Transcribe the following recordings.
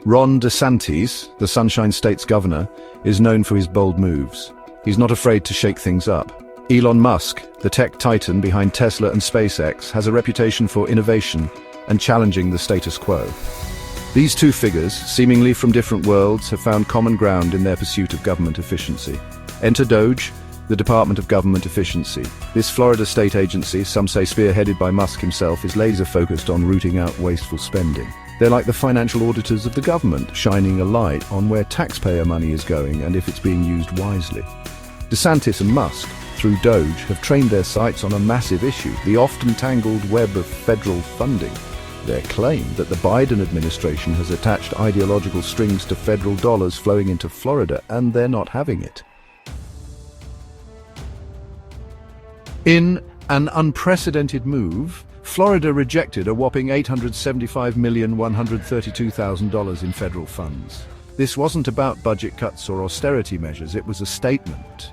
Ron Desantis, the Sunshine State's governor, is known for his bold moves. He's not afraid to shake things up. Elon Musk, the tech titan behind Tesla and SpaceX, has a reputation for innovation and challenging the status quo. These two figures, seemingly from different worlds, have found common ground in their pursuit of government efficiency. Enter DOGE, the Department of Government Efficiency. This Florida state agency, some say spearheaded by Musk himself, is laser-focused on rooting out wasteful spending. They're like the financial auditors of the government, shining a light on where taxpayer money is going and if it's being used wisely. Desantis and Musk, through DOGE, have trained their sights on a massive issue, the often tangled web of federal funding. Their claim that the Biden administration has attached ideological strings to federal dollars flowing into Florida, and they're not having it. In an unprecedented move, Florida rejected a whopping $875,132,000 in federal funds. This wasn't about budget cuts or austerity measures, it was a statement.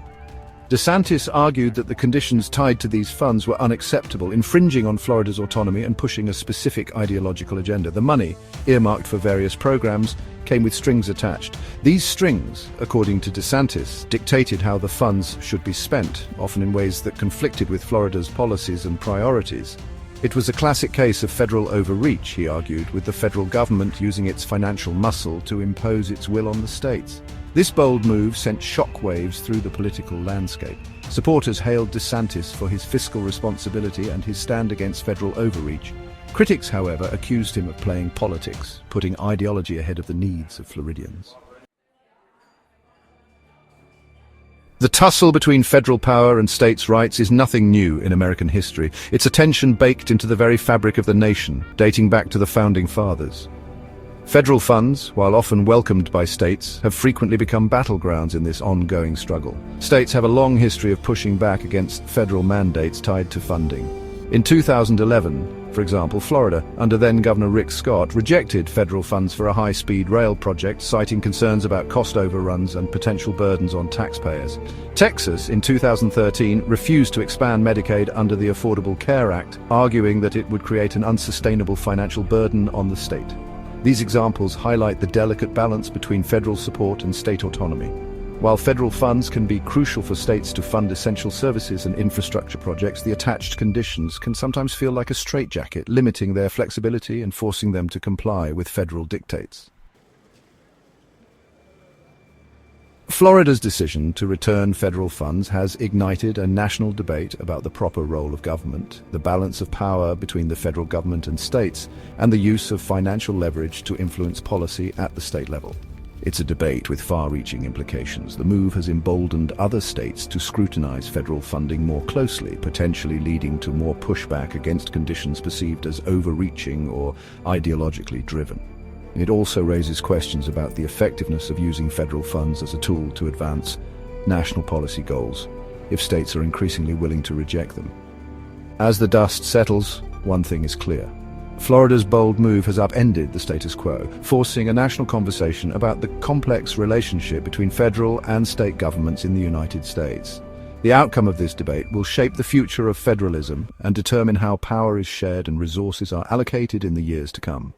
Desantis argued that the conditions tied to these funds were unacceptable, infringing on Florida's autonomy and pushing a specific ideological agenda. The money, earmarked for various programs, came with strings attached. These strings, according to Desantis, dictated how the funds should be spent, often in ways that conflicted with Florida's policies and priorities. It was a classic case of federal overreach, he argued, with the federal government using its financial muscle to impose its will on the states. This bold move sent shockwaves through the political landscape. Supporters hailed Desantis for his fiscal responsibility and his stand against federal overreach. Critics, however, accused him of playing politics, putting ideology ahead of the needs of Floridians. The tussle between federal power and states' rights is nothing new in American history. It's a tension baked into the very fabric of the nation, dating back to the Founding Fathers. Federal funds, while often welcomed by states, have frequently become battlegrounds in this ongoing struggle. States have a long history of pushing back against federal mandates tied to funding. In 2011, for example, Florida, under then-Governor Rick Scott, rejected federal funds for a high-speed rail project, citing concerns about cost overruns and potential burdens on taxpayers. Texas, in 2013, refused to expand Medicaid under the Affordable Care Act, arguing that it would create an unsustainable financial burden on the state. These examples highlight the delicate balance between federal support and state autonomy. While federal funds can be crucial for states to fund essential services and infrastructure projects, the attached conditions can sometimes feel like a straitjacket, limiting their flexibility and forcing them to comply with federal dictates. Florida's decision to return federal funds has ignited a national debate about the proper role of government, the balance of power between the federal government and states, and the use of financial leverage to influence policy at the state level. It's a debate with far-reaching implications. The move has emboldened other states to scrutinize federal funding more closely, potentially leading to more pushback against conditions perceived as overreaching or ideologically driven. It also raises questions about the effectiveness of using federal funds as a tool to advance national policy goals, if states are increasingly willing to reject them. As the dust settles, one thing is clear. Florida's bold move has upended the status quo, forcing a national conversation about the complex relationship between federal and state governments in the United States. The outcome of this debate will shape the future of federalism and determine how power is shared and resources are allocated in the years to come.